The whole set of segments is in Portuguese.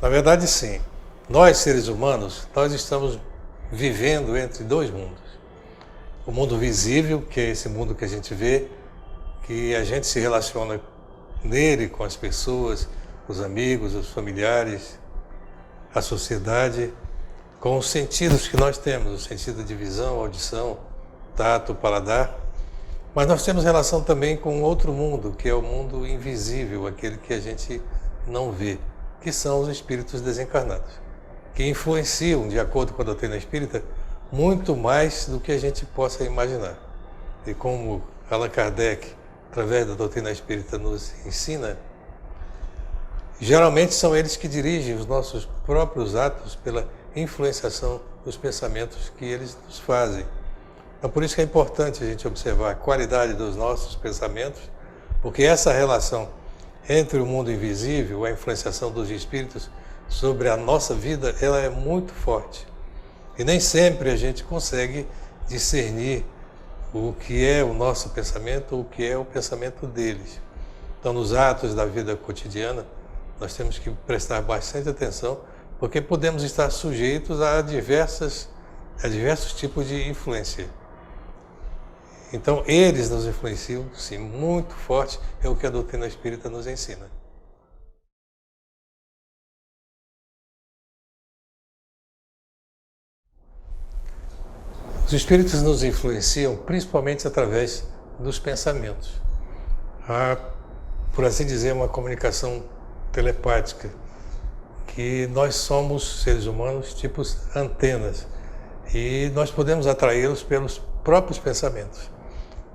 Na verdade, sim. Nós, seres humanos, nós estamos vivendo entre dois mundos. O mundo visível, que é esse mundo que a gente vê, que a gente se relaciona nele com as pessoas, os amigos, os familiares, a sociedade, com os sentidos que nós temos, o sentido de visão, audição, tato, paladar. Mas nós temos relação também com outro mundo, que é o mundo invisível, aquele que a gente não vê, que são os espíritos desencarnados, que influenciam, de acordo com a doutrina espírita, muito mais do que a gente possa imaginar. E como Allan Kardec, através da doutrina espírita, nos ensina, geralmente são eles que dirigem os nossos próprios atos pela influenciação dos pensamentos que eles nos fazem. Então, por isso que é importante a gente observar a qualidade dos nossos pensamentos, porque essa relação entre o mundo invisível, a influenciação dos espíritos sobre a nossa vida, ela é muito forte. E nem sempre a gente consegue discernir o que é o nosso pensamento ou o que é o pensamento deles. Então, nos atos da vida cotidiana, nós temos que prestar bastante atenção, porque podemos estar sujeitos a diversos tipos de influência. Então, eles nos influenciam, sim, muito forte, é o que a doutrina espírita nos ensina. Os espíritos nos influenciam principalmente através dos pensamentos. Há, por assim dizer, uma comunicação telepática, que nós somos, seres humanos, tipos antenas, e nós podemos atraí-los pelos próprios pensamentos.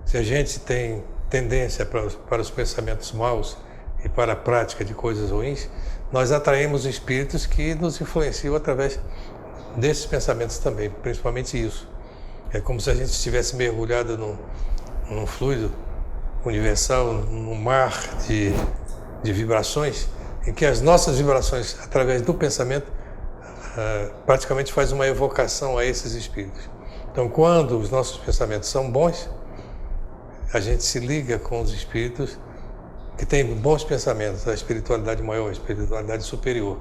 Se a gente tem tendência para os pensamentos maus e para a prática de coisas ruins, nós atraímos espíritos que nos influenciam através desses pensamentos também, principalmente isso. É como se a gente estivesse mergulhado num fluido universal, num mar de vibrações, em que as nossas vibrações, através do pensamento, praticamente faz uma evocação a esses espíritos. Então, quando os nossos pensamentos são bons, a gente se liga com os espíritos que têm bons pensamentos, a espiritualidade maior, a espiritualidade superior.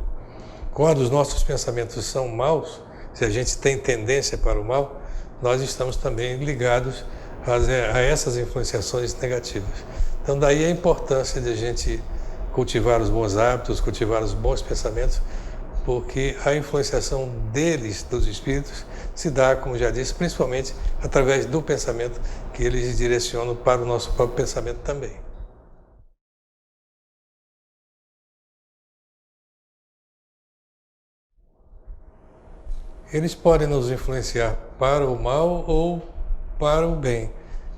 Quando os nossos pensamentos são maus, se a gente tem tendência para o mal, nós estamos também ligados a essas influenciações negativas. Então, daí a importância de a gente cultivar os bons hábitos, cultivar os bons pensamentos, porque a influenciação deles, dos espíritos, se dá, como já disse, principalmente através do pensamento que eles direcionam para o nosso próprio pensamento também. Eles podem nos influenciar para o mal ou para o bem.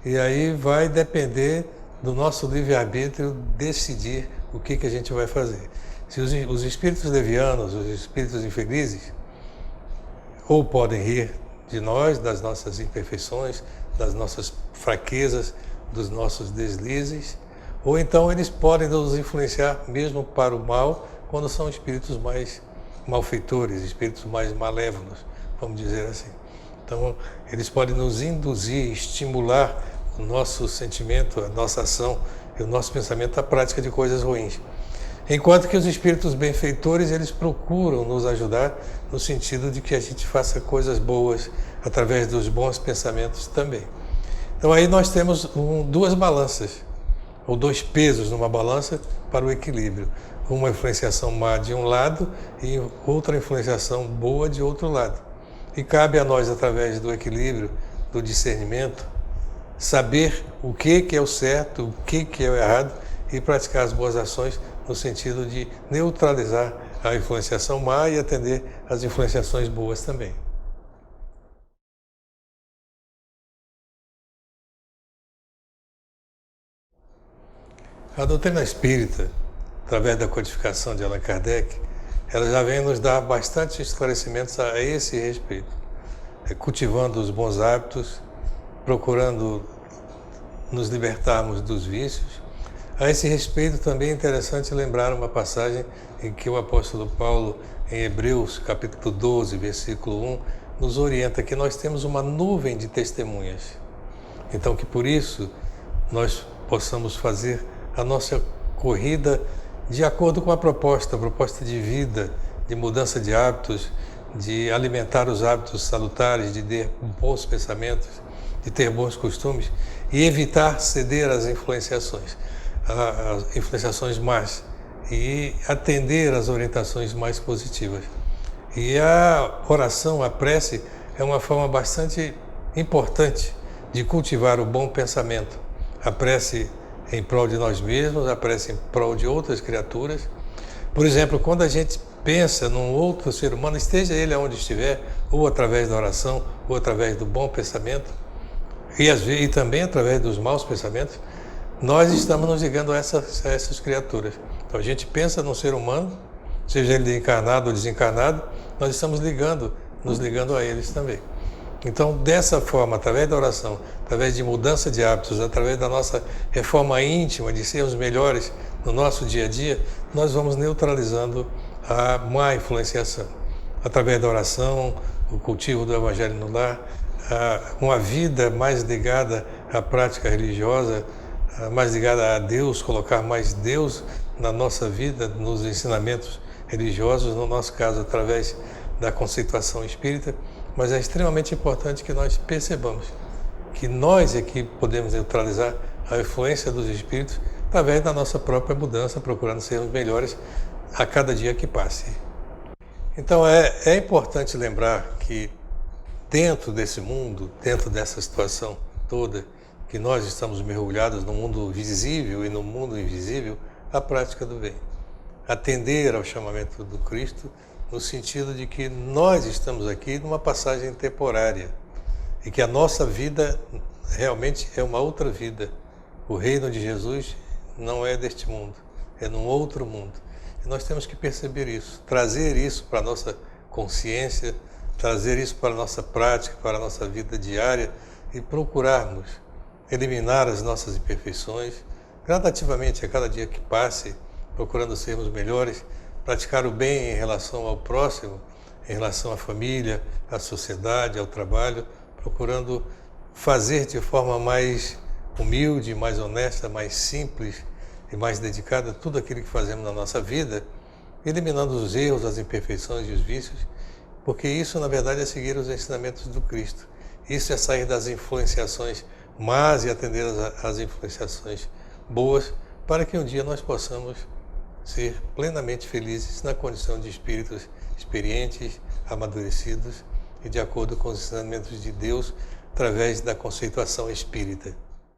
E aí vai depender do nosso livre-arbítrio decidir o que a gente vai fazer. Se os espíritos levianos, os espíritos infelizes, ou podem rir de nós, das nossas imperfeições, das nossas fraquezas, dos nossos deslizes, ou então eles podem nos influenciar mesmo para o mal, quando são espíritos mais malfeitores, espíritos mais malévolos, vamos dizer assim. Então, eles podem nos induzir, estimular o nosso sentimento, a nossa ação e o nosso pensamento à prática de coisas ruins. Enquanto que os espíritos benfeitores, eles procuram nos ajudar no sentido de que a gente faça coisas boas através dos bons pensamentos também. Então aí nós temos duas balanças, ou dois pesos numa balança para o equilíbrio. Uma influenciação má de um lado e outra influenciação boa de outro lado. E cabe a nós, através do equilíbrio, do discernimento, saber o que é o certo, o que é o errado e praticar as boas ações no sentido de neutralizar a influenciação má e atender às influenciações boas também. A doutrina espírita, através da codificação de Allan Kardec, ela já vem nos dar bastante esclarecimentos a esse respeito, cultivando os bons hábitos, procurando nos libertarmos dos vícios. A esse respeito também é interessante lembrar uma passagem em que o apóstolo Paulo, em Hebreus, capítulo 12, versículo 1, nos orienta que nós temos uma nuvem de testemunhas. Então, que por isso nós possamos fazer a nossa corrida de acordo com a proposta de vida de mudança de hábitos, de alimentar os hábitos salutares, de ter bons pensamentos, de ter bons costumes e evitar ceder às influenciações más, e atender às orientações mais positivas. E a oração, a prece, é uma forma bastante importante de cultivar o bom pensamento. A prece em prol de nós mesmos, a prece em prol de outras criaturas. Por exemplo, quando a gente pensa num outro ser humano, esteja ele aonde estiver, ou através da oração, ou através do bom pensamento, e também através dos maus pensamentos, nós estamos nos ligando a essas criaturas. Então a gente pensa num ser humano, seja ele encarnado ou desencarnado, nós estamos nos ligando a eles também. Então, dessa forma, através da oração, através de mudança de hábitos, através da nossa reforma íntima, de sermos melhores no nosso dia a dia, nós vamos neutralizando a má influenciação. Através da oração, o cultivo do Evangelho no lar, uma vida mais ligada à prática religiosa, mais ligada a Deus, colocar mais Deus na nossa vida, nos ensinamentos religiosos, no nosso caso, através da conceituação espírita. Mas é extremamente importante que nós percebamos que nós é que podemos neutralizar a influência dos espíritos através da nossa própria mudança, procurando sermos melhores a cada dia que passe. Então é importante lembrar que dentro desse mundo, dentro dessa situação toda, que nós estamos mergulhados no mundo visível e no mundo invisível, a prática do bem. Atender ao chamamento do Cristo, no sentido de que nós estamos aqui numa passagem temporária e que a nossa vida realmente é uma outra vida. O reino de Jesus não é deste mundo, é num outro mundo. E nós temos que perceber isso, trazer isso para a nossa consciência, trazer isso para a nossa prática, para a nossa vida diária e procurarmos eliminar as nossas imperfeições, gradativamente a cada dia que passe, procurando sermos melhores, praticar o bem em relação ao próximo, em relação à família, à sociedade, ao trabalho, procurando fazer de forma mais humilde, mais honesta, mais simples e mais dedicada tudo aquilo que fazemos na nossa vida, eliminando os erros, as imperfeições e os vícios, porque isso, na verdade, é seguir os ensinamentos do Cristo. Isso é sair das influenciações más e atender às influenciações boas, para que um dia nós possamos ser plenamente felizes na condição de espíritos experientes, amadurecidos e de acordo com os ensinamentos de Deus através da conceituação espírita.